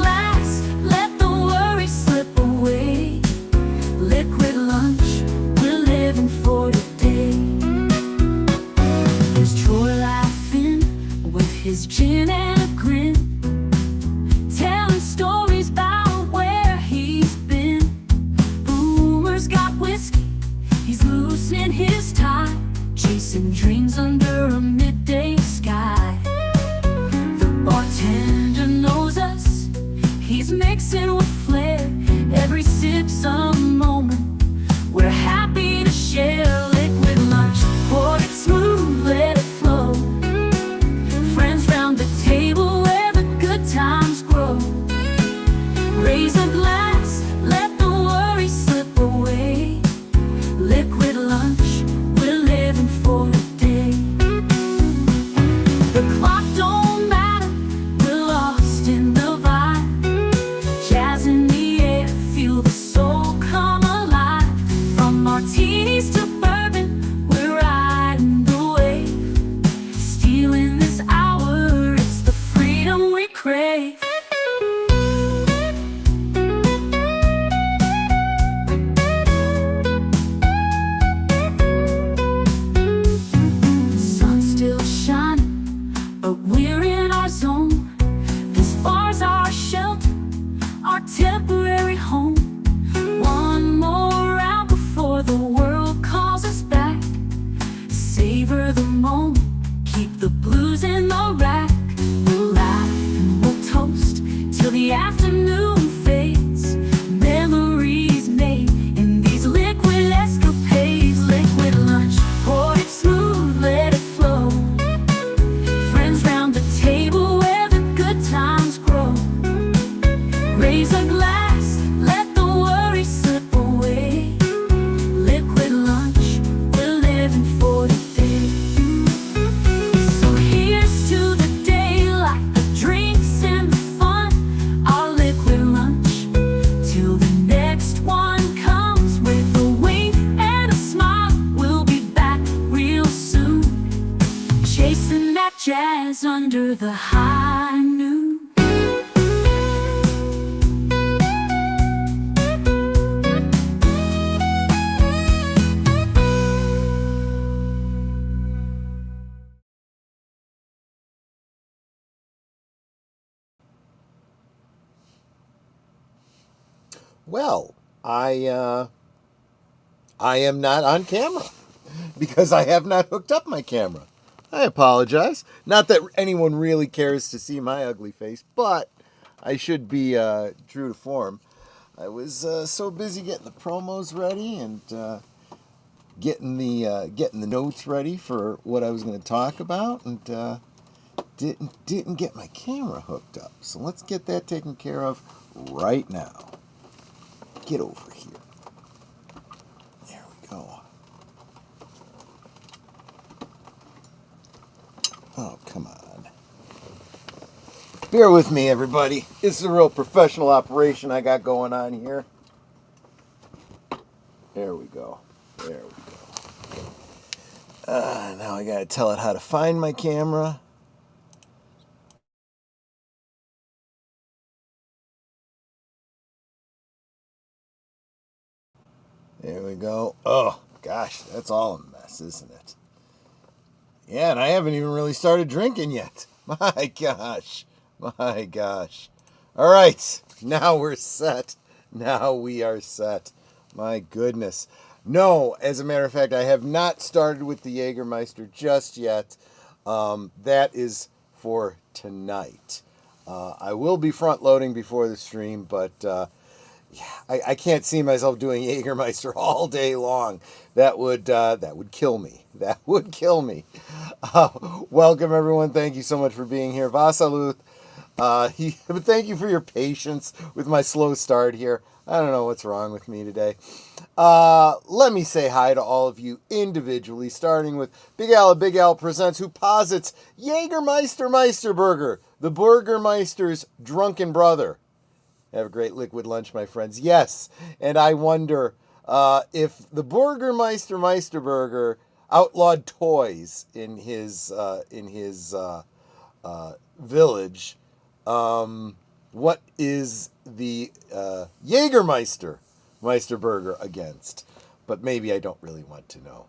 glass, let the worry slip away. Liquid lunch, we're living for today. There's Troy laughing with his gin and a grin, telling stories about where he's been. Boomer's got whiskey, he's loosening his tie, chasing dreams under a midday sky. The bartender knows us, he's mixing with flair. Every sip's a moment we're happy to share. Liquid lunch, pour it smooth, let it flow. Friends round the table where the good times grow. Raise a glass, let the worry slip away. Liquid lunch, we're living for today. The clock don't matter, we're lost in the vibe. Jazz in the air, feel the soul come alive. From martinis to bourbon, we're riding the wave. Stealing this hour, it's the freedom we crave. Sun's still shining, but we're in our zone. This bar's our shelter, our temporary home. One more round before the world calls us back. Savor the moment, keep the blues in the rack. We'll laugh and we'll toast till the afternoon fades. Memories made in these liquid escapades. Liquid lunch, pour it smooth, let it flow. Friends round the table where the good times grow. Raise a glass, let the worry slip away. Liquid lunch, we're living for today. So here's to the daylight, the drinks and the fun. Our liquid lunch, till the next one comes. With a wink and a smile, we'll be back real soon. Chasing that jazz under the high noon. Well, I am not on camera because I have not hooked up my camera. I apologize. Not that anyone really cares to see my ugly face, but I should be true to form. I was so busy getting the promos ready and getting the notes ready for what I was going to talk about, and didn't get my camera hooked up. So let's get that taken care of right now. Get over here. There we go. Oh, come on. Bear with me, everybody. This is a real professional operation I got going on here. There we go. There we go. Now I got to tell it how to find my camera. There we go. Oh, gosh, that's all a mess, isn't it? Yeah, and I haven't even really started drinking yet. My gosh. My gosh. All right, now we're set. Now we are set. My goodness. No, as a matter of fact, I have not started with the Jägermeister just yet. That is for tonight. I will be front-loading before the stream, but I can't see myself doing Jägermeister all day long. That would kill me. That would kill me. Welcome, everyone. Thank you so much for being here. Vasaluth. Thank you for your patience with my slow start here. I don't know what's wrong with me today. Let me say hi to all of you individually, starting with Big Al of Big Al Presents, who posits Jägermeister Meisterburger, the Burgermeister's drunken brother. Have a great liquid lunch, my friends. Yes, and I wonder if the Burgermeister Meisterburger outlawed toys in his village. what is the Jägermeister Burger against? But maybe I don't really want to know.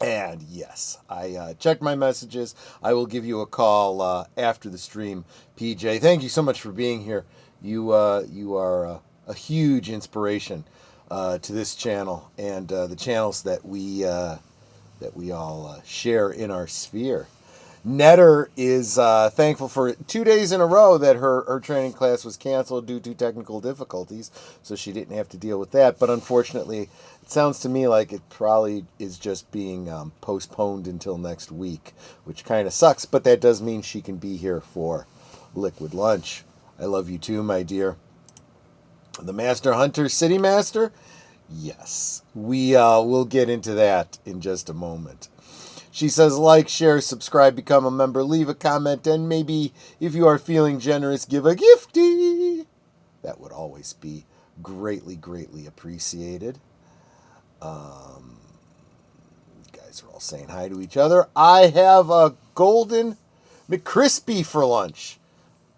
And yes, I checked my messages. I will give you a call after the stream, PJ. Thank you so much for being here. You are a huge inspiration to this channel and the channels that we all share in our sphere. Netter is thankful for 2 days in a row that her training class was canceled due to technical difficulties, so she didn't have to deal with that. But unfortunately, it sounds to me like it probably is just being postponed until next week, which kind of sucks, but that does mean she can be here for Liquid Lunch. I love you too, my dear. The Master Hunter City Master? Yes, we will get into that in just a moment. She says, like, share, subscribe, become a member, leave a comment, and maybe, if you are feeling generous, give a gifty. That would always be greatly, greatly appreciated. You guys are all saying hi to each other. I have a golden McCrispy for lunch.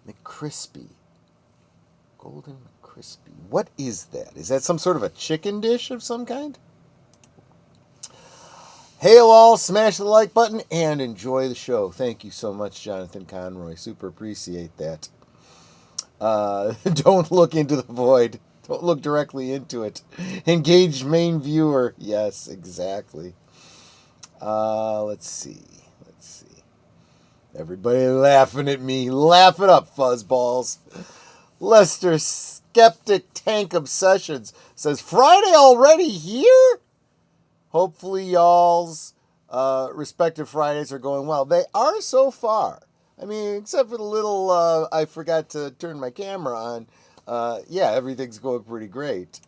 McCrispy. Golden McCrispy. What is that? Is that some sort of a chicken dish of some kind? Hail all, smash the like button, and enjoy the show. Thank you so much, Jonathan Conroy. Super appreciate that. Don't look into the void. Don't look directly into it. Engage main viewer. Yes, exactly. Let's see. Everybody laughing at me. Laugh it up, fuzzballs. Lester Skeptic Tank Obsessions says, Friday already here? Hopefully y'all's respective Fridays are going well. They are so far. I mean, except for the little I forgot to turn my camera on. Yeah, everything's going pretty great.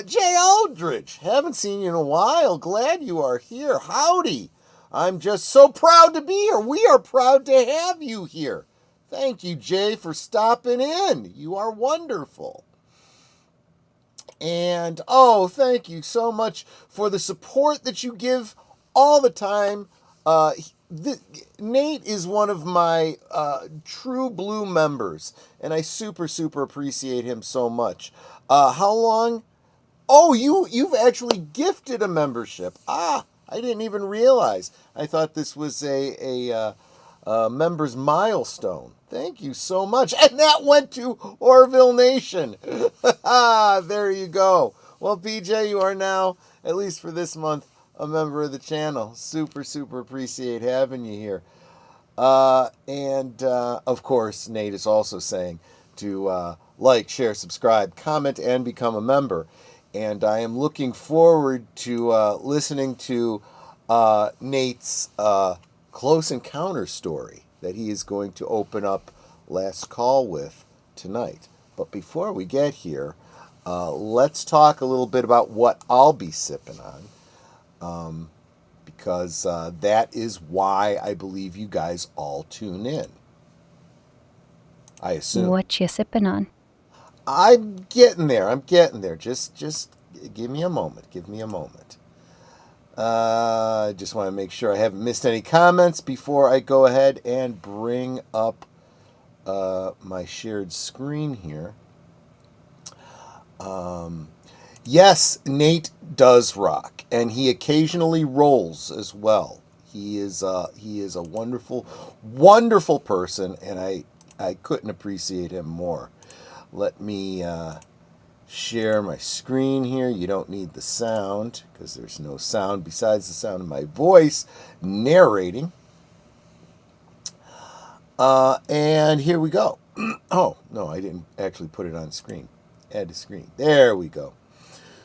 Jay Aldridge, haven't seen you in a while. Glad you are here. Howdy. I'm just so proud to be here. We are proud to have you here. Thank you, Jay, for stopping in. You are wonderful. And, oh, thank you so much for the support that you give all the time. Nate is one of my true blue members, and I super, super appreciate him so much. How long? Oh, you've actually gifted a membership. I didn't even realize. I thought this was a member's milestone. Thank you so much. And that went to Orville Nation. There you go. Well, PJ, you are now, at least for this month, a member of the channel. Super, super appreciate having you here. And of course, Nate is also saying to like, share, subscribe, comment, and become a member. And I am looking forward to listening to Nate's Close Encounter story that he is going to open up Last Call with tonight. But before we get here, let's talk a little bit about what I'll be sipping on, because that is why I believe you guys all tune in. I assume. What you sipping on? I'm getting there. Just give me a moment. I just want to make sure I haven't missed any comments before I go ahead and bring up my shared screen here. Yes, Nate does rock, and he occasionally rolls as well. He is a wonderful, wonderful person, and I couldn't appreciate him more. Let me share my screen here. You don't need the sound because there's no sound besides the sound of my voice narrating. And here we go. Oh, no, I didn't actually put it on screen. Add to screen. There we go.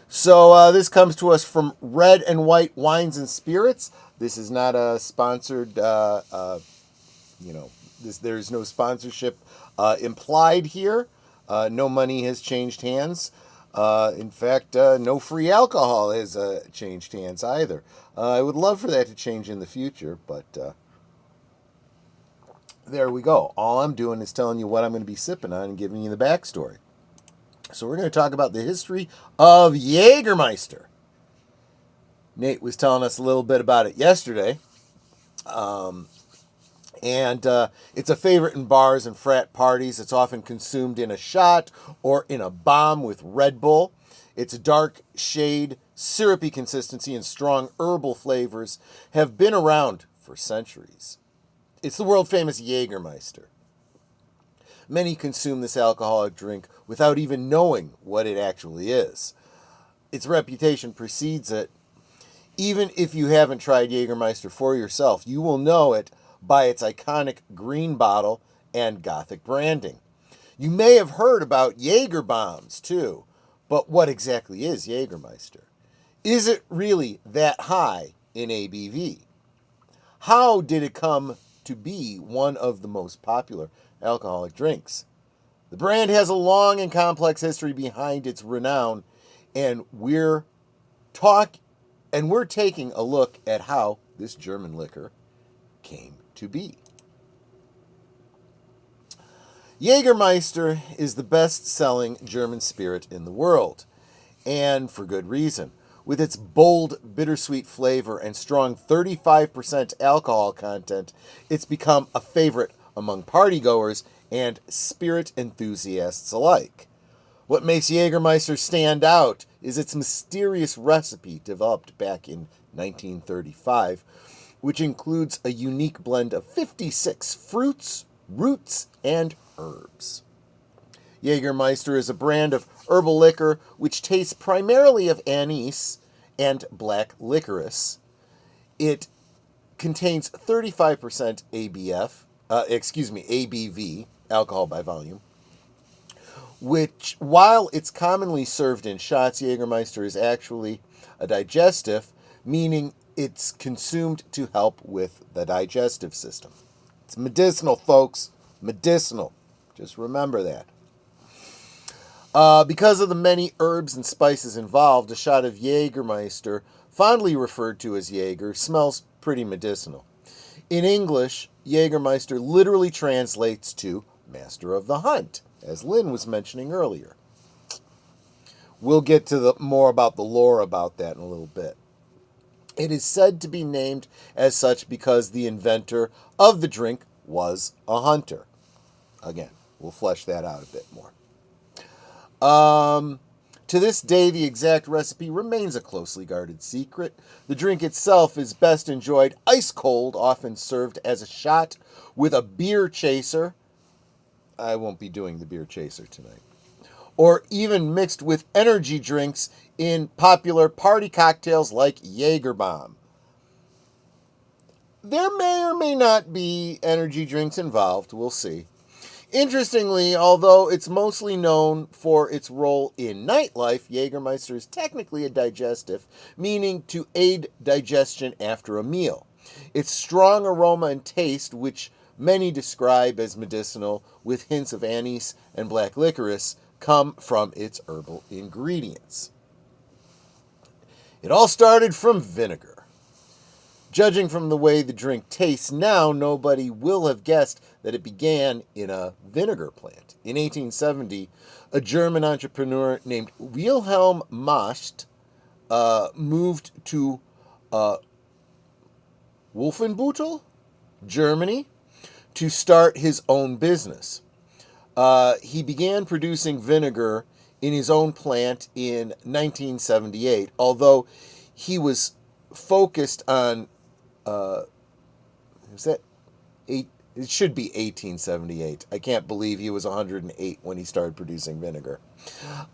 So this comes to us from Red and White Wines and Spirits. This is not a sponsored, there's no sponsorship implied here. No money has changed hands. In fact, no free alcohol has changed hands either. I would love for that to change in the future, but there we go. All I'm doing is telling you what I'm going to be sipping on and giving you the backstory. So we're going to talk about the history of Jägermeister. Nate was telling us a little bit about it yesterday. And it's a favorite in bars and frat parties. It's often consumed in a shot or in a bomb with Red Bull. Its dark shade, syrupy consistency, and strong herbal flavors have been around for centuries. It's the world-famous Jägermeister. Many consume this alcoholic drink without even knowing what it actually is. Its reputation precedes it. Even if you haven't tried Jägermeister for yourself, you will know it by its iconic green bottle and Gothic branding. You may have heard about Jäger bombs, too, but what exactly is Jägermeister? Is it really that high in ABV? How did it come to be one of the most popular alcoholic drinks? The brand has a long and complex history behind its renown, and we're taking a look at how this German liquor came to be. Jägermeister is the best-selling German spirit in the world, and for good reason. With its bold, bittersweet flavor and strong 35% alcohol content, it's become a favorite among partygoers and spirit enthusiasts alike. What makes Jägermeister stand out is its mysterious recipe developed back in 1935, which includes a unique blend of 56 fruits, roots, and herbs. Jägermeister is a brand of herbal liquor which tastes primarily of anise and black licorice. It contains 35% ABV, alcohol by volume, which, while it's commonly served in shots, Jägermeister is actually a digestive, meaning it's consumed to help with the digestive system. It's medicinal, folks. Medicinal. Just remember that. Because of the many herbs and spices involved, a shot of Jägermeister, fondly referred to as Jäger, smells pretty medicinal. In English, Jägermeister literally translates to Master of the Hunt, as Lynn was mentioning earlier. We'll get to more about the lore about that in a little bit. It is said to be named as such because the inventor of the drink was a hunter. Again, we'll flesh that out a bit more. To this day, the exact recipe remains a closely guarded secret. The drink itself is best enjoyed ice cold, often served as a shot with a beer chaser. I won't be doing the beer chaser tonight. Or even mixed with energy drinks in popular party cocktails like Jäger Bomb. There may or may not be energy drinks involved. We'll see. Interestingly, although it's mostly known for its role in nightlife, Jägermeister is technically a digestive, meaning to aid digestion after a meal. Its strong aroma and taste, which many describe as medicinal, with hints of anise and black licorice, come from its herbal ingredients. It all started from vinegar. Judging from the way the drink tastes now, nobody will have guessed that it began in a vinegar plant. In 1870, a German entrepreneur named Wilhelm Mascht moved to Wolfenbüttel, Germany, to start his own business. He began producing vinegar in his own plant in 1978, although he was focused on it should be 1878. I can't believe he was 108 when he started producing vinegar.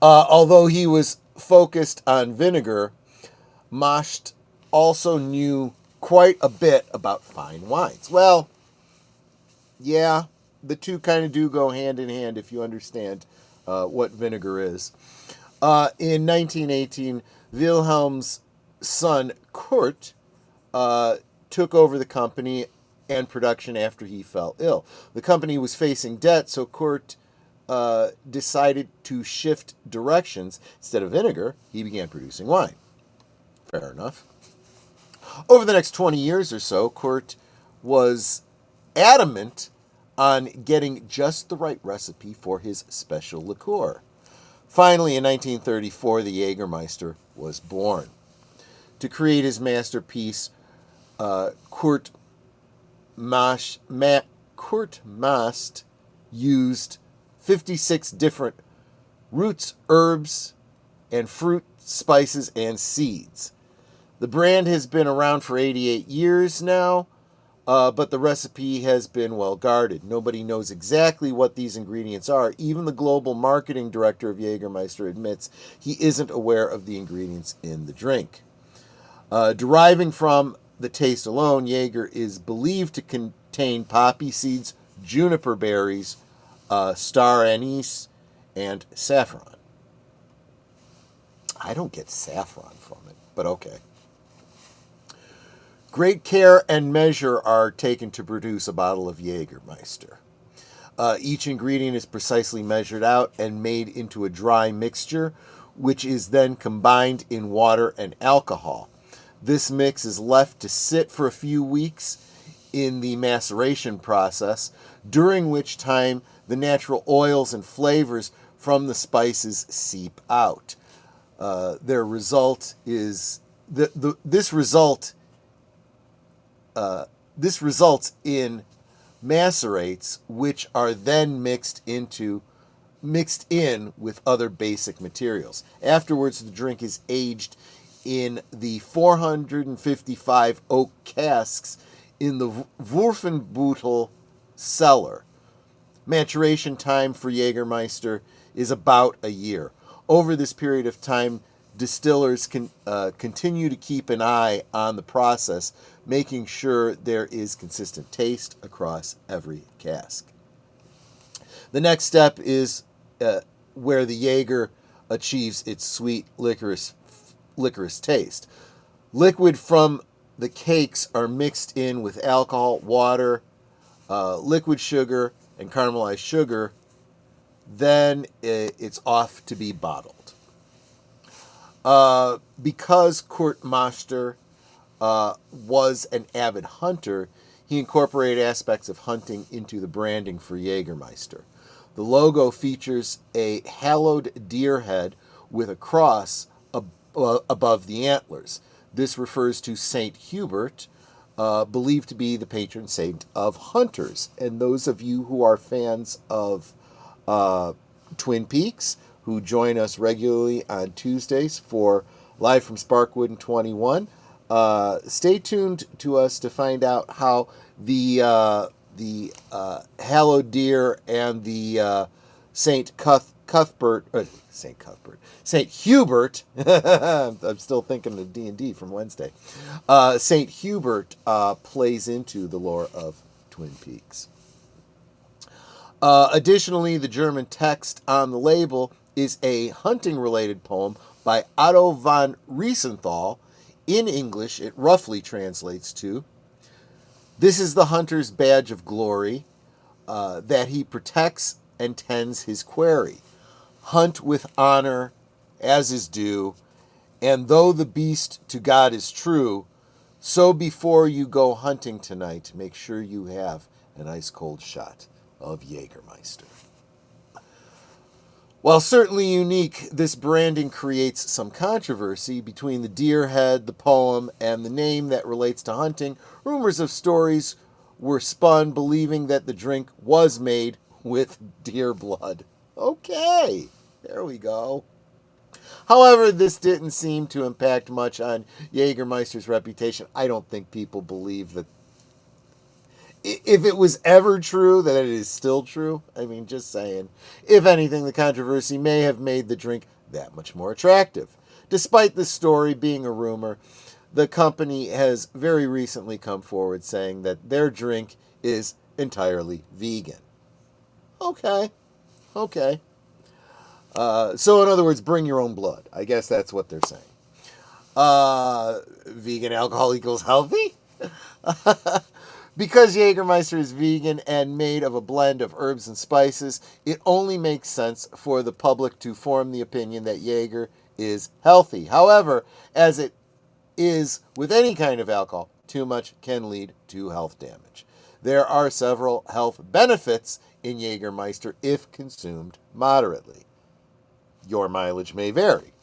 Although he was focused on vinegar, Mascht also knew quite a bit about fine wines. Well, yeah, the two kind of do go hand in hand if you understand what vinegar is. In 1918, Wilhelm's son, Kurt, took over the company and production after he fell ill. The company was facing debt, so Kurt decided to shift directions. Instead of vinegar, he began producing wine. Fair enough. Over the next 20 years or so, Kurt was adamant on getting just the right recipe for his special liqueur. Finally, in 1934, the Jägermeister was born. To create his masterpiece, Kurt Mast used 56 different roots, herbs, and fruit, spices, and seeds. The brand has been around for 88 years now, but the recipe has been well guarded. Nobody knows exactly what these ingredients are. Even the global marketing director of Jägermeister admits he isn't aware of the ingredients in the drink. Deriving from the taste alone, Jäger is believed to contain poppy seeds, juniper berries, star anise, and saffron. I don't get saffron from it, but okay. Great care and measure are taken to produce a bottle of Jägermeister. Each ingredient is precisely measured out and made into a dry mixture, which is then combined in water and alcohol. This mix is left to sit for a few weeks in the maceration process, during which time the natural oils and flavors from the spices seep out. This results in macerates, which are then mixed in with other basic materials. Afterwards, the drink is aged in the 455 oak casks in the Wurfenbüttel cellar. Maturation time for Jägermeister is about a year. Over this period of time, distillers can continue to keep an eye on the process, making sure there is consistent taste across every cask. The next step is where the Jäger achieves its sweet licorice taste. Liquid from the cakes are mixed in with alcohol, water, liquid sugar, and caramelized sugar. Then it's off to be bottled. Because Kurt Master was an avid hunter, he incorporated aspects of hunting into the branding for Jägermeister. The logo features a hallowed deer head with a cross above the antlers. This refers to Saint Hubert, believed to be the patron saint of hunters. And those of you who are fans of Twin Peaks, who join us regularly on Tuesdays for Live from Sparkwood in 21, stay tuned to us to find out how the hallowed deer and the Saint Hubert. I'm still thinking of D&D from Wednesday. Saint Hubert plays into the lore of Twin Peaks. Additionally, the German text on the label is a hunting-related poem by Otto von Riesenthal. In English, it roughly translates to, "This is the hunter's badge of glory, that he protects and tends his quarry. Hunt with honor, as is due, and though the beast to God is true, so before you go hunting tonight, make sure you have an ice-cold shot of Jägermeister." While certainly unique, this branding creates some controversy between the deer head, the poem, and the name that relates to hunting. Rumors of stories were spun believing that the drink was made with deer blood. Okay, there we go. However, this didn't seem to impact much on Jägermeister's reputation. I don't think people believe that. If it was ever true, that it is still true. I mean, just saying. If anything, the controversy may have made the drink that much more attractive. Despite this story being a rumor, the company has very recently come forward saying that their drink is entirely vegan. Okay. So in other words, bring your own blood. I guess that's what they're saying. Vegan alcohol equals healthy? Because Jägermeister is vegan and made of a blend of herbs and spices, it only makes sense for the public to form the opinion that Jäger is healthy. However, as it is with any kind of alcohol, too much can lead to health damage. There are several health benefits in Jägermeister if consumed moderately. Your mileage may vary.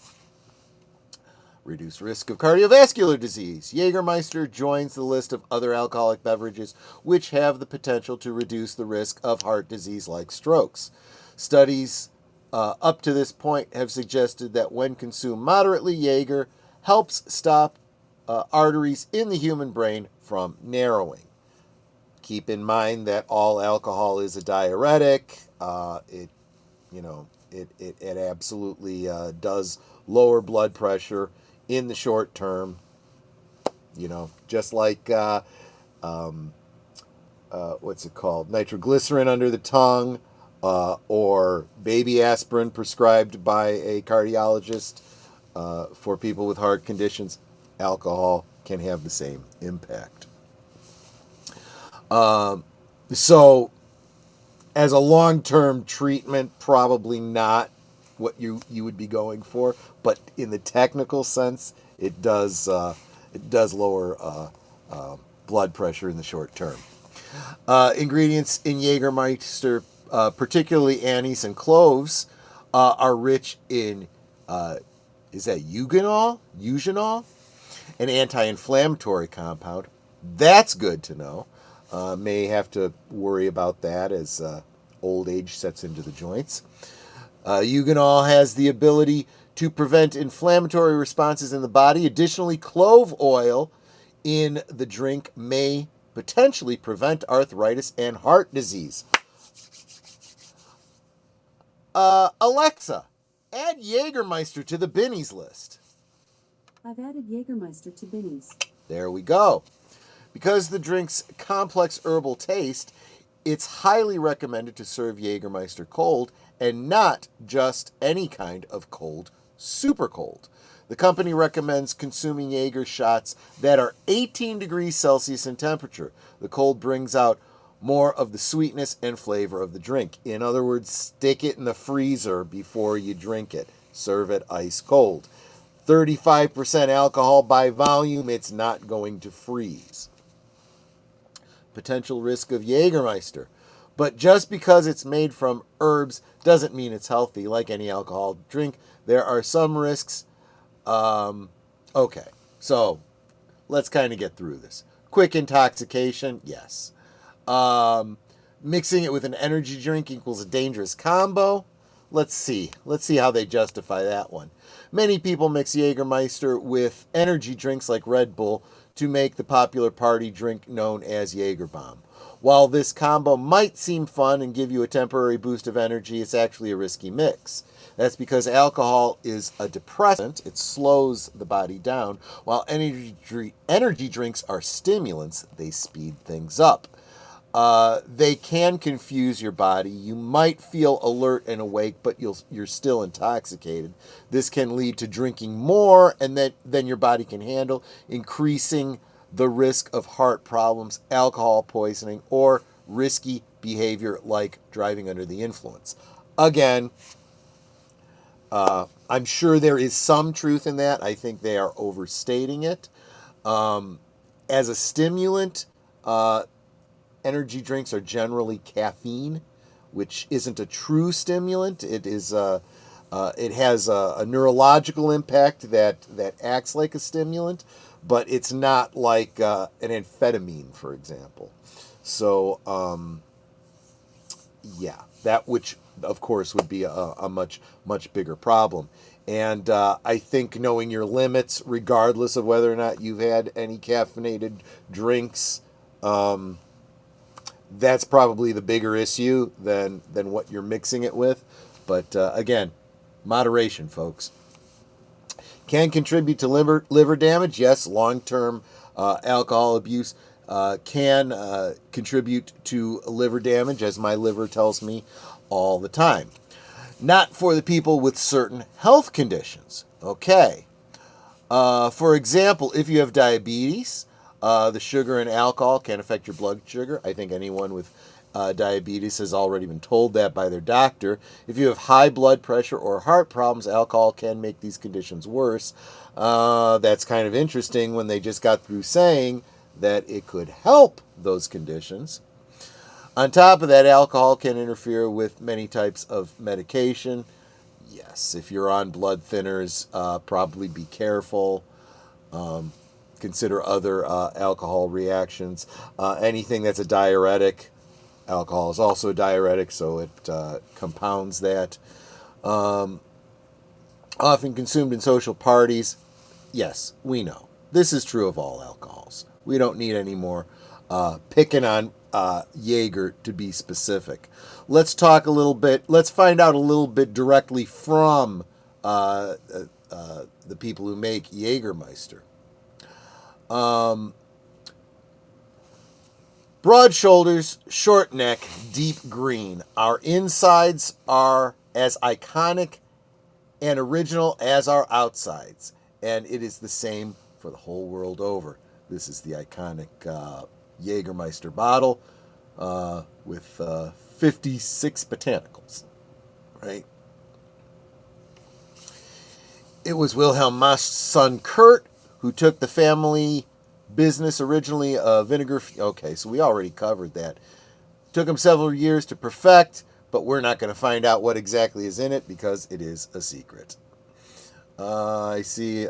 Reduce risk of cardiovascular disease. Jägermeister joins the list of other alcoholic beverages which have the potential to reduce the risk of heart disease like strokes. Studies up to this point have suggested that when consumed moderately, Jäger helps stop arteries in the human brain from narrowing. Keep in mind that all alcohol is a diuretic. It absolutely does lower blood pressure in the short term. Just like what's it called? Nitroglycerin under the tongue, or baby aspirin prescribed by a cardiologist for people with heart conditions. Alcohol can have the same impact. So, as a long-term treatment, probably not what you would be going for, but in the technical sense, it does lower blood pressure in the short term. Ingredients in Jägermeister, particularly anise and cloves, are rich in is that eugenol, an anti-inflammatory compound. That's good to know. May have to worry about that as old age sets into the joints. Eugenol has the ability to prevent inflammatory responses in the body. Additionally, clove oil in the drink may potentially prevent arthritis and heart disease. Alexa, add Jägermeister to the Binnies list. I've added Jägermeister to Binnies. There we go. Because the drink's complex herbal taste, it's highly recommended to serve Jägermeister cold, and not just any kind of cold, super cold. The company recommends consuming Jäger shots that are 18 degrees Celsius in temperature. The cold brings out more of the sweetness and flavor of the drink. In other words, stick it in the freezer before you drink it. Serve it ice cold. 35% alcohol by volume, it's not going to freeze. Potential risk of Jägermeister. But just because it's made from herbs doesn't mean it's healthy. Like any alcoholic drink, there are some risks. Okay, so let's kind of get through this. Quick intoxication, yes. Mixing it with an energy drink equals a dangerous combo. Let's see how they justify that one. Many people mix Jägermeister with energy drinks like Red Bull to make the popular party drink known as Jäger Bomb. While this combo might seem fun and give you a temporary boost of energy, it's actually a risky mix. That's because alcohol is a depressant. It slows the body down, while energy drinks are stimulants. They speed things up. They can confuse your body. You might feel alert and awake, but you're still intoxicated. This can lead to drinking more and than your body can handle, increasing the risk of heart problems, alcohol poisoning, or risky behavior like driving under the influence. Again, I'm sure there is some truth in that. I think they are overstating it. As a stimulant, energy drinks are generally caffeine, which isn't a true stimulant. It is it has a neurological impact that acts like a stimulant, but it's not like an amphetamine, for example. So, yeah, that which, of course, would be a much bigger problem. And I think knowing your limits, regardless of whether or not you've had any caffeinated drinks, that's probably the bigger issue than what you're mixing it with. But again, moderation, folks. Can contribute to liver damage. Yes, long-term alcohol abuse can contribute to liver damage, as my liver tells me all the time. Not for the people with certain health conditions. Okay. For example, if you have diabetes, the sugar in alcohol can affect your blood sugar. I think anyone with diabetes has already been told that by their doctor. If you have high blood pressure or heart problems, alcohol can make these conditions worse. That's kind of interesting when they just got through saying that it could help those conditions. On top of that, alcohol can interfere with many types of medication. Yes, yes. If you're on blood thinners, probably be careful. Consider other alcohol reactions. Anything that's a diuretic, alcohol is also a diuretic, so it compounds that. Often consumed in social parties. Yes, we know. This is true of all alcohols. We don't need any more picking on Jäger to be specific. Let's talk a little bit. Let's find out a little bit directly from the people who make Jägermeister. Broad shoulders, short neck, deep green. Our insides are as iconic and original as our outsides. And it is the same for the whole world over. This is the iconic Jägermeister bottle with 56 botanicals, right? It was Wilhelm Mast's son Kurt who took the family business, originally vinegar. Okay, so we already covered that. Took him several years to perfect, but we're not going to find out what exactly is in it because it is a secret. I see,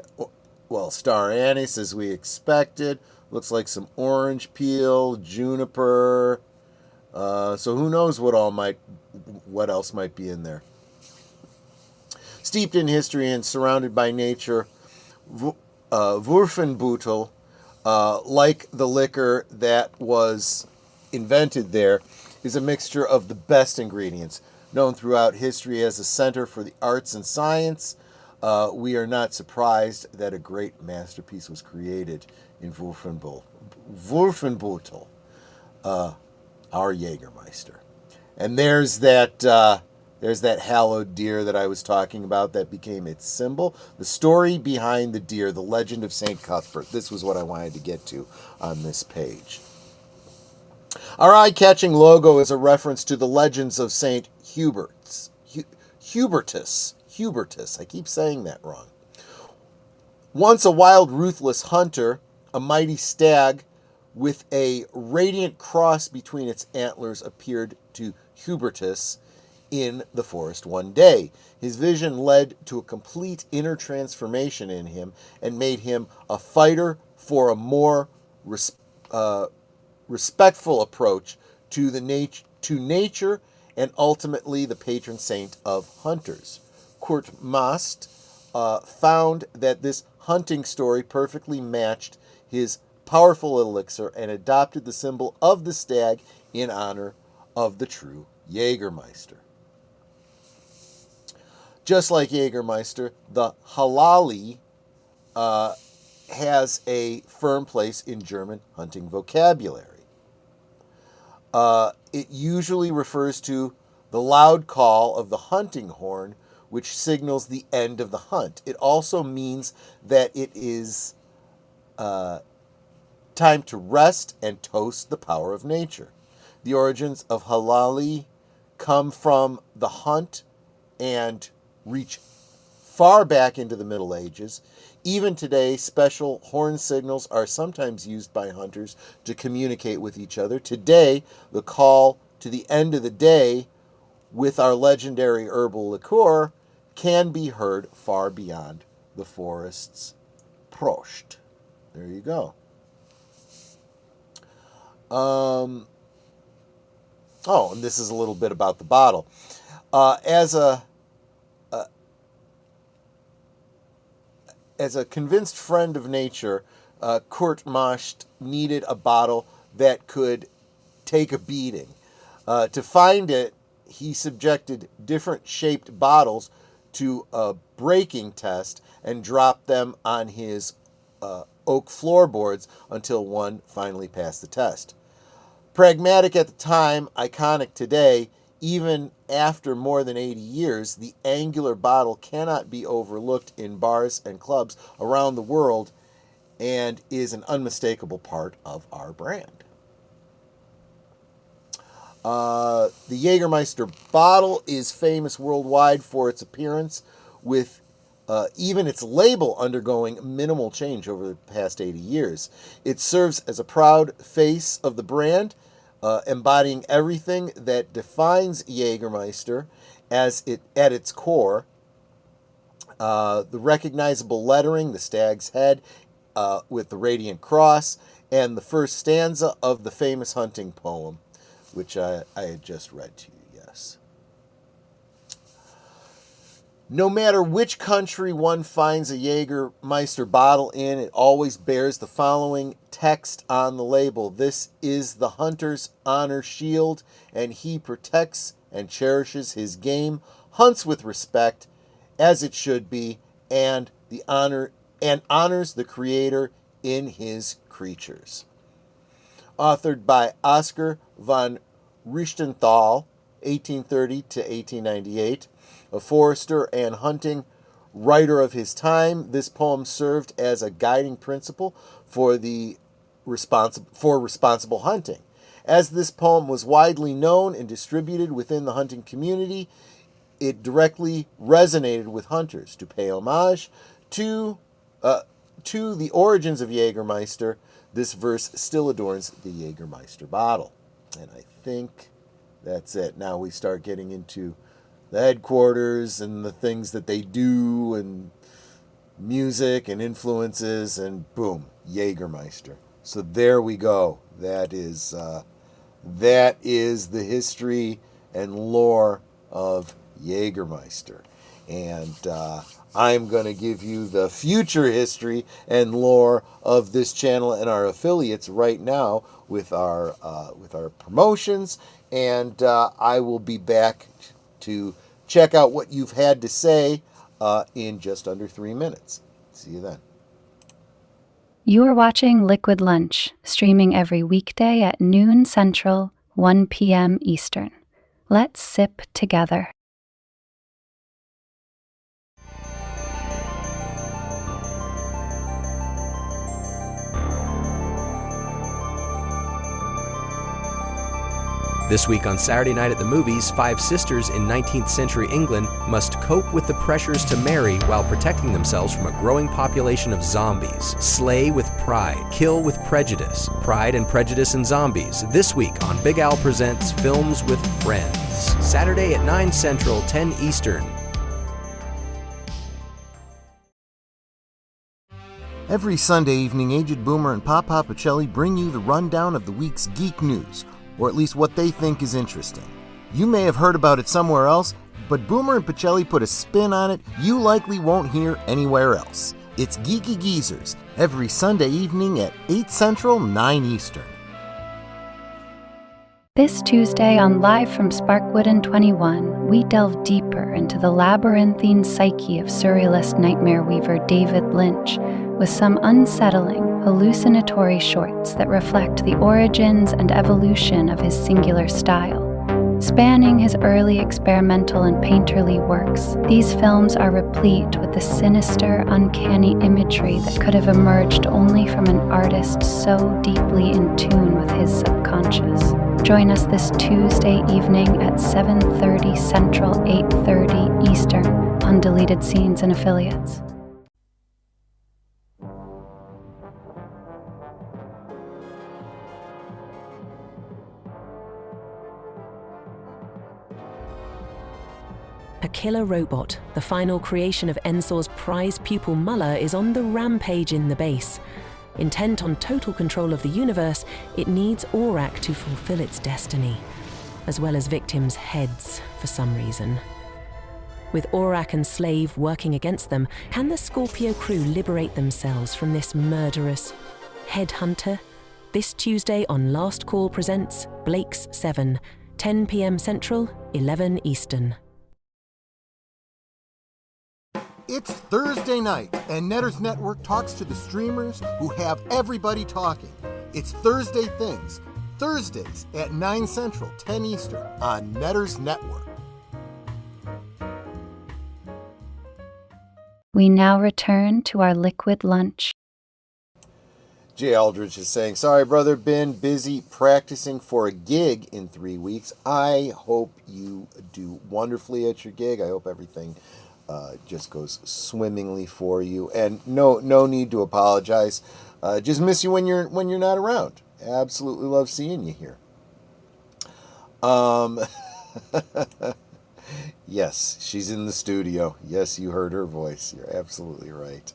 well, star anise as we expected. Looks like some orange peel, juniper. So who knows what else might be in there. Steeped in history and surrounded by nature, Wurfenbeutel, like the liquor that was invented there, is a mixture of the best ingredients. Known throughout history as a center for the arts and science, we are not surprised that a great masterpiece was created in Wurfenbeutel, our Jägermeister. And there's that hallowed deer that I was talking about that became its symbol. The story behind the deer, the legend of St. Cuthbert. This was what I wanted to get to on this page. Our eye-catching logo is a reference to the legends of St. Hubertus. I keep saying that wrong. Once a wild, ruthless hunter, a mighty stag with a radiant cross between its antlers appeared to Hubertus in the forest one day. His vision led to a complete inner transformation in him and made him a fighter for a more respectful approach to nature and ultimately the patron saint of hunters. Kurt Mast found that this hunting story perfectly matched his powerful elixir and adopted the symbol of the stag in honor of the true Jägermeister. Just like Jägermeister, the Halali has a firm place in German hunting vocabulary. It usually refers to the loud call of the hunting horn, which signals the end of the hunt. It also means that it is time to rest and toast the power of nature. The origins of halali come from the hunt and reach far back into the Middle Ages. Even today, special horn signals are sometimes used by hunters to communicate with each other. Today, the call to the end of the day with our legendary herbal liqueur can be heard far beyond the forest's Prost. There you go. And this is a little bit about the bottle. As a convinced friend of nature, Kurt Mast needed a bottle that could take a beating. To find it, he subjected different shaped bottles to a breaking test and dropped them on his oak floorboards until one finally passed the test. Pragmatic at the time, iconic today, even after more than 80 years, the angular bottle cannot be overlooked in bars and clubs around the world and is an unmistakable part of our brand. The Jägermeister bottle is famous worldwide for its appearance, with even its label undergoing minimal change over the past 80 years. It serves as a proud face of the brand, embodying everything that defines Jägermeister at its core. The recognizable lettering, the stag's head with the radiant cross, and the first stanza of the famous hunting poem, which I had just read to you, yes. No matter which country one finds a Jägermeister bottle in, it always bears the following text on the label. This is the hunter's honor shield, and he protects and cherishes his game, hunts with respect, as it should be, and honors the creator in his creatures. Authored by Oscar von Richtenthal, 1830 to 1898, a forester and hunting writer of his time, this poem served as a guiding principle for responsible hunting. As this poem was widely known and distributed within the hunting community, it directly resonated with hunters. To pay homage to the origins of Jägermeister, this verse still adorns the Jägermeister bottle. And I think that's it. Now we start getting into the headquarters and the things that they do and music and influences, and boom, Jägermeister. So there we go. That is the history and lore of Jägermeister. And I'm going to give you the future history and lore of this channel and our affiliates right now with our promotions. And I will be back to check out what you've had to say in just under 3 minutes. See you then. You are watching Liquid Lunch, streaming every weekday at noon Central, 1 p.m. Eastern. Let's sip together. This week on Saturday Night at the Movies, 5 sisters in 19th century England must cope with the pressures to marry while protecting themselves from a growing population of zombies. Slay with pride, kill with prejudice. Pride and Prejudice and Zombies, this week on Big Al Presents Films with Friends. Saturday at 9 Central, 10 Eastern. Every Sunday evening, Aged Boomer and Papa Pacelli bring you the rundown of the week's geek news, or at least what they think is interesting. You may have heard about it somewhere else, but Boomer and Pacelli put a spin on it you likely won't hear anywhere else. It's Geeky Geezers, every Sunday evening at 8 Central, 9 Eastern. This Tuesday on Live from Sparkwood and 21, we delve deeper into the labyrinthine psyche of surrealist nightmare weaver David Lynch with some unsettling, hallucinatory shorts that reflect the origins and evolution of his singular style. Spanning his early experimental and painterly works, these films are replete with the sinister, uncanny imagery that could have emerged only from an artist so deeply in tune with his subconscious. Join us this Tuesday evening at 7:30 Central, 8:30 Eastern on Deleted Scenes and Affiliates. A killer robot, the final creation of Ensor's prize pupil Muller, is on the rampage in the base. Intent on total control of the universe, it needs Aurak to fulfill its destiny, as well as victims' heads for some reason. With Aurak and Slave working against them, can the Scorpio crew liberate themselves from this murderous headhunter? This Tuesday on Last Call presents Blake's 7, 10 p.m. Central, 11 Eastern. It's Thursday night, and Netters Network talks to the streamers who have everybody talking. It's Thursday Things, Thursdays at 9 Central, 10 Eastern on Netters Network. We now return to our liquid lunch. Jay Aldridge is saying, sorry, brother, been busy practicing for a gig in 3 weeks. I hope you do wonderfully at your gig. I hope everything just goes swimmingly for you, and no need to apologize. Just miss you when you're not around. Absolutely love seeing you here. Yes, she's in the studio. Yes, you heard her voice. You're absolutely right.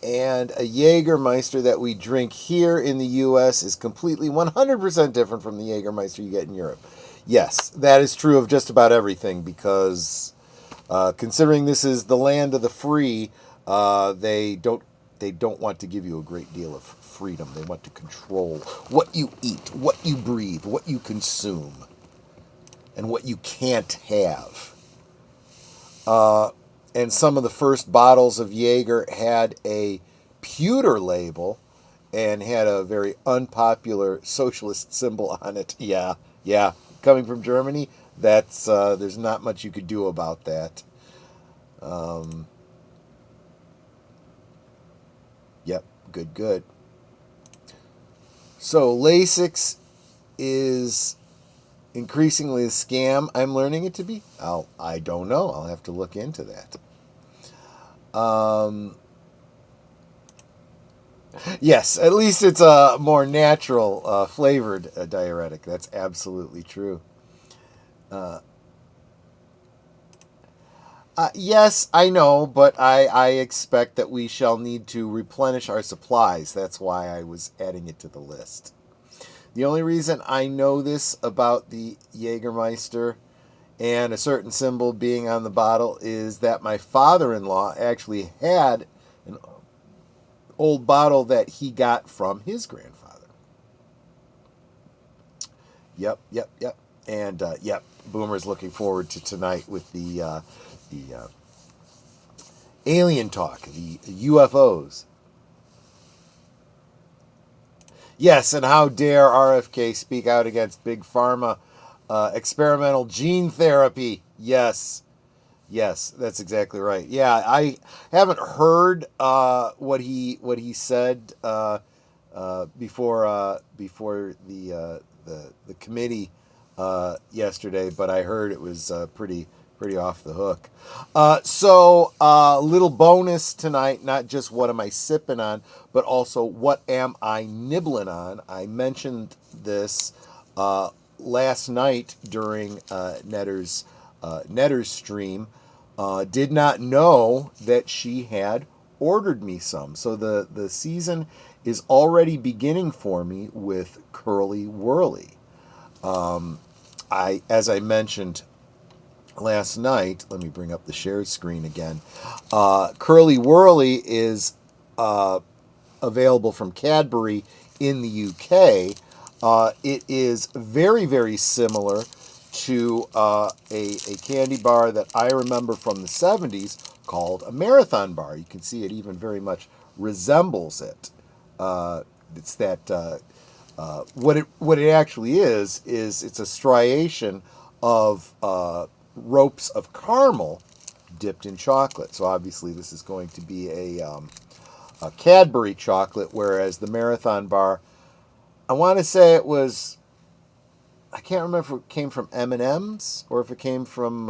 And a Jägermeister that we drink here in the U.S. is completely 100% different from the Jägermeister you get in Europe. Yes, that is true of just about everything because considering this is the land of the free, they don't want to give you a great deal of freedom. They want to control what you eat, what you breathe, what you consume, and what you can't have. And some of the first bottles of Jäger had a pewter label and had a very unpopular socialist symbol on it. Yeah. Coming from Germany, that's there's not much you could do about that. Yep, good. So LASIX is increasingly a scam. I'm learning it to be. I don't know. I'll have to look into that. Yes, at least it's a more natural flavored diuretic. That's absolutely true. Yes, I know, but I expect that we shall need to replenish our supplies. That's why I was adding it to the list. The only reason I know this about the Jägermeister and a certain symbol being on the bottle is that my father-in-law actually had an old bottle that he got from his grandfather. Yep. And, Boomer's looking forward to tonight with the alien talk, the UFOs. Yes, and how dare RFK speak out against Big Pharma experimental gene therapy. Yes, that's exactly right. Yeah, I haven't heard what he said before the committee yesterday, but I heard it was pretty off the hook. So little bonus tonight, not just what am I sipping on, but also what am I nibbling on. I mentioned this last night during Netter's stream. Did not know that she had ordered me some. So the season is already beginning for me with Curly Whirly. As I mentioned last night, let me bring up the shared screen again. Curly Whirly is available from Cadbury in the UK. It is very, very similar to a candy bar that I remember from the 70s called a Marathon bar. You can see it even very much resembles it. It's that what it actually is it's a striation of ropes of caramel dipped in chocolate. So obviously this is going to be a Cadbury chocolate, whereas the Marathon bar, I want to say it was, I can't remember if it came from M&M's or if it came from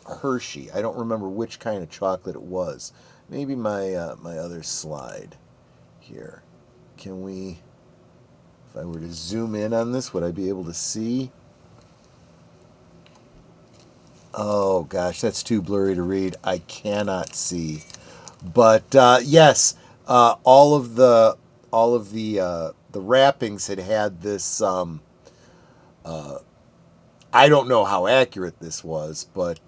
Hershey. I don't remember which kind of chocolate it was. Maybe my other slide here. Can we, if I were to zoom in on this, would I be able to see? Oh gosh, that's too blurry to read. I cannot see. But yes, all of the wrappings had this. I don't know how accurate this was, but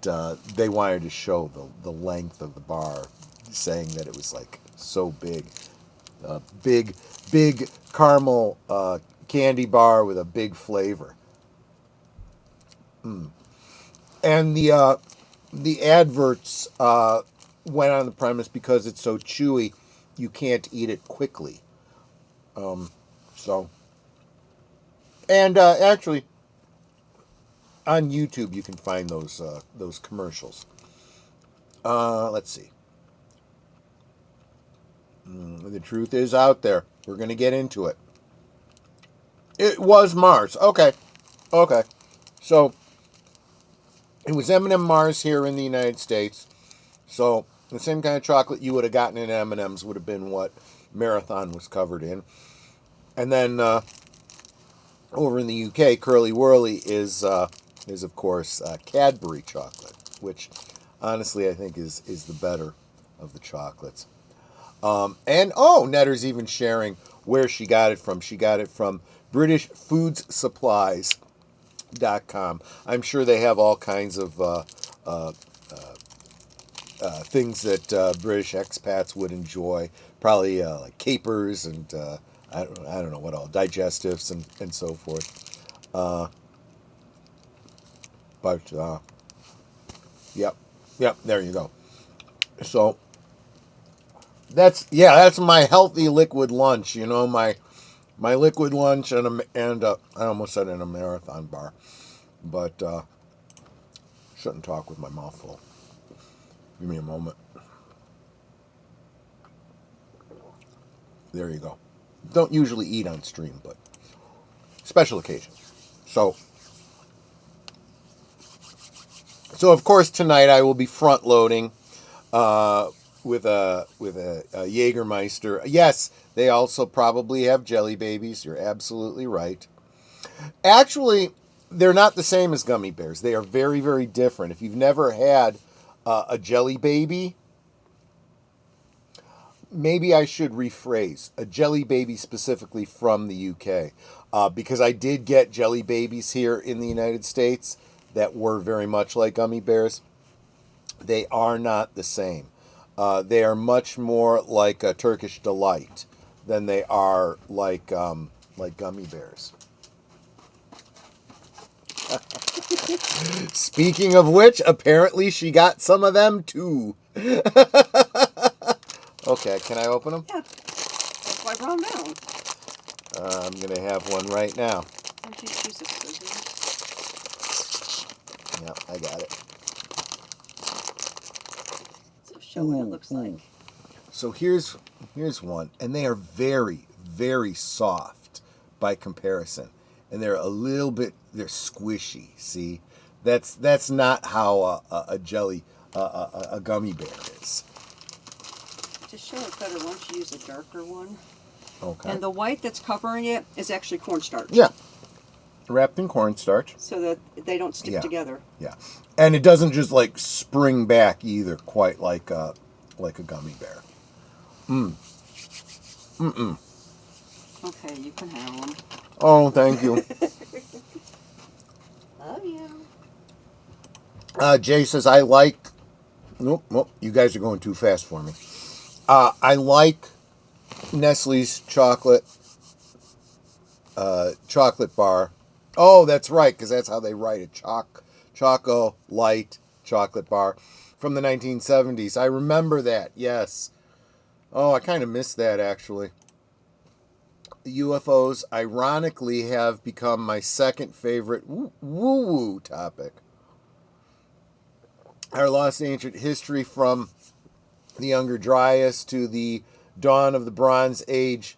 they wanted to show the length of the bar, saying that it was like so big, big caramel candy bar with a big flavor. And the adverts went on the premise because it's so chewy, you can't eat it quickly. Actually, on YouTube you can find those commercials. Let's see. The truth is out there. We're going to get into it. It was Mars. Okay. So it was M&M Mars here in the United States. So the same kind of chocolate you would have gotten in M&M's would have been what Marathon was covered in. And then over in the UK, Curly Whirly is of course Cadbury chocolate, which honestly I think is the better of the chocolates. And Netter's even sharing where she got it from. She got it from BritishFoodsSupplies.com. I'm sure they have all kinds of things that British expats would enjoy. Probably like capers and I don't know what all, digestives and so forth. Yep, there you go. So that's my healthy liquid lunch. You know, my liquid lunch and I almost said in a marathon bar, but shouldn't talk with my mouth full. Give me a moment. There you go. Don't usually eat on stream, but special occasion. So of course tonight I will be front loading with a Jägermeister. Yes, they also probably have jelly babies. You're absolutely right. Actually, they're not the same as gummy bears. They are very, very different. If you've never had a jelly baby, maybe I should rephrase. A jelly baby specifically from the UK. Because I did get jelly babies here in the United States that were very much like gummy bears. They are not the same. They are much more like a Turkish delight than they are like gummy bears. Speaking of which, apparently she got some of them too. Okay, can I open them? Yeah. That's why I brought them down. I'm going to have one right now. Why don't you choose a scissors? Yep, I got it. So show what it looks like. So here's one, and they are very, very soft by comparison, and they're squishy. See, that's not how a gummy bear is. To show it better, why don't you use a darker one? Okay. And the white that's covering it is actually cornstarch. Yeah, wrapped in cornstarch, so that they don't stick together. Yeah, and it doesn't just like spring back either, quite like a gummy bear. Okay, you can have them. Oh, thank you. Love you. Jay says, I like... Nope, you guys are going too fast for me. I like Nestle's chocolate bar. Oh, that's right, because that's how they write it. Choco Light Chocolate Bar from the 1970s. I remember that, yes. Oh, I kind of missed that, actually. UFOs, ironically, have become my second favorite woo-woo topic. Our lost ancient history from the Younger Dryas to the dawn of the Bronze Age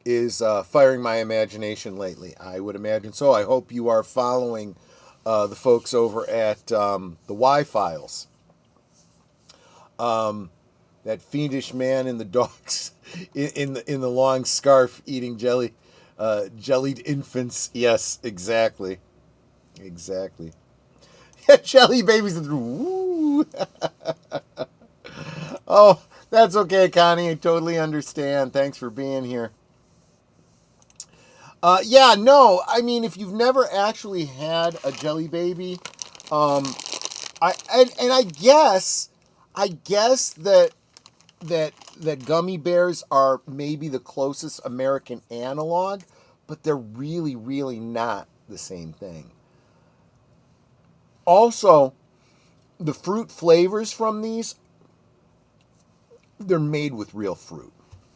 is firing my imagination lately. I would imagine so. I hope you are following the folks over at the Y-Files. That fiendish man in the dogs in the long scarf eating jellied infants. Yes, exactly. Jelly babies. Woo. Oh, that's okay, Connie. I totally understand. Thanks for being here. I mean, if you've never actually had a jelly baby, I guess that gummy bears are maybe the closest American analog, but they're really, really not the same thing. Also, the fruit flavors from these, they're made with real fruit.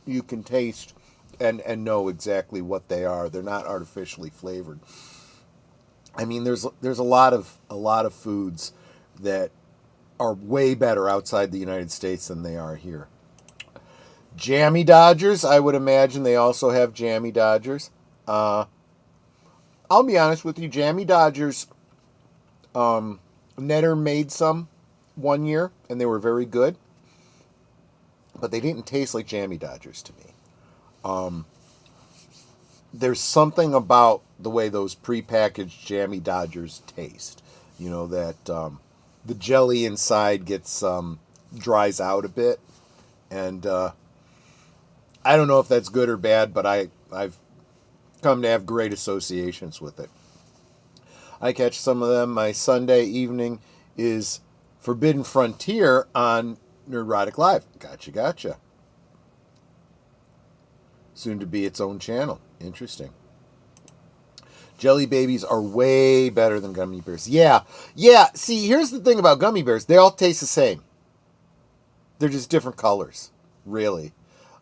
You can taste and know exactly what they are. They're not artificially flavored. I mean, there's a lot of foods that are way better outside the United States than they are here. Jammy Dodgers, I would imagine they also have Jammy Dodgers. I'll be honest with you, Jammy Dodgers, Netter made some one year, and they were very good. But they didn't taste like Jammy Dodgers to me. There's something about the way those prepackaged jammy Dodgers taste. You know, that the jelly inside gets dries out a bit, and I don't know if that's good or bad, but I've come to have great associations with it. I catch some of them. My Sunday evening is Forbidden Frontier on Nerdrotic Live. Gotcha. Soon to be its own channel. Interesting. Jelly babies are way better than gummy bears. Yeah. See, here's the thing about gummy bears. They all taste the same. They're just different colors, really.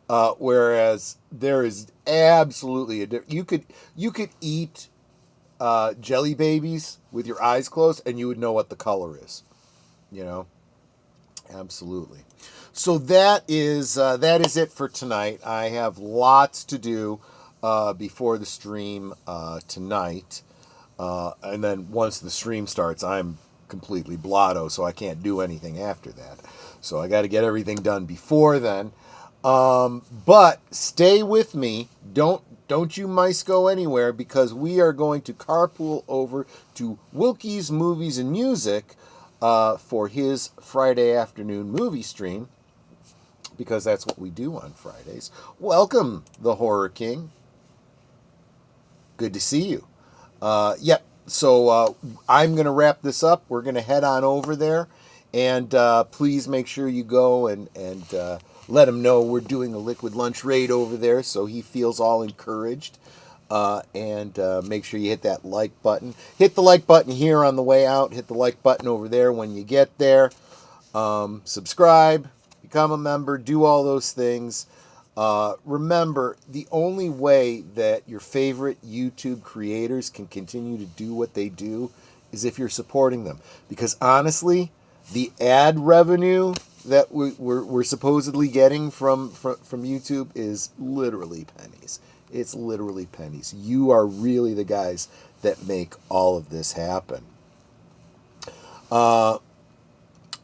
Whereas there is absolutely a difference. You could eat jelly babies with your eyes closed, and you would know what the color is. You know, absolutely. So that is it for tonight. I have lots to do before the stream tonight, and then once the stream starts, I'm completely blotto, so I can't do anything after that. So I got to get everything done before then. But stay with me. Don't you mice go anywhere, because we are going to carpool over to Wilky's Movies and Music for his Friday afternoon movie stream, because that's what we do on Fridays. Welcome, the Horror King. Good to see you. Yep. So I'm going to wrap this up. We're going to head on over there, and please make sure you go and let him know we're doing a Liquid Lunch raid over there, so he feels all encouraged. And make sure you hit that like button. Hit the like button here on the way out. Hit the like button over there when you get there. Subscribe, become a member, do all those things. Remember, the only way that your favorite YouTube creators can continue to do what they do is if you're supporting them. Because honestly, the ad revenue that we're supposedly getting from YouTube is literally pennies. It's literally pennies. You are really the guys that make all of this happen.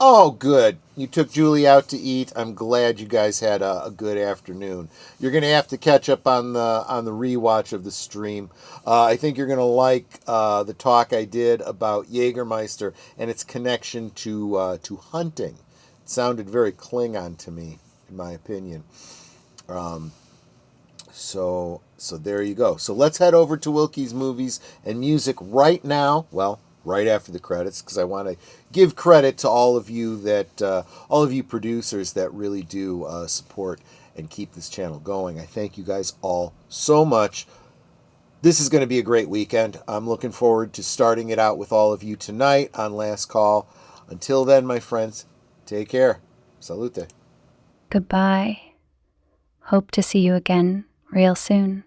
Oh, good. You took Julie out to eat. I'm glad you guys had a good afternoon. You're going to have to catch up on the rewatch of the stream. I think you're going to like the talk I did about Jägermeister and its connection to hunting. It sounded very Klingon to me, in my opinion. So there you go. So let's head over to Wilky's Movies and Music right now. Well, right after the credits, because I want to give credit to all of you producers that really do support and keep this channel going. I thank you guys all so much. This is going to be a great weekend. I'm looking forward to starting it out with all of you tonight on Last Call. Until then, my friends, take care. Salute. Goodbye. Hope to see you again real soon.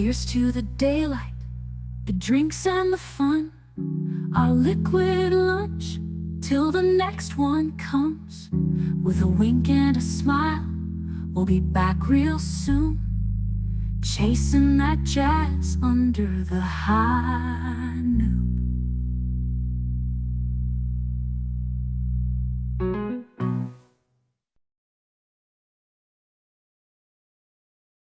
Here's to the daylight, the drinks and the fun, our liquid lunch, till the next one comes. With a wink and a smile, we'll be back real soon, chasing that jazz under the highway.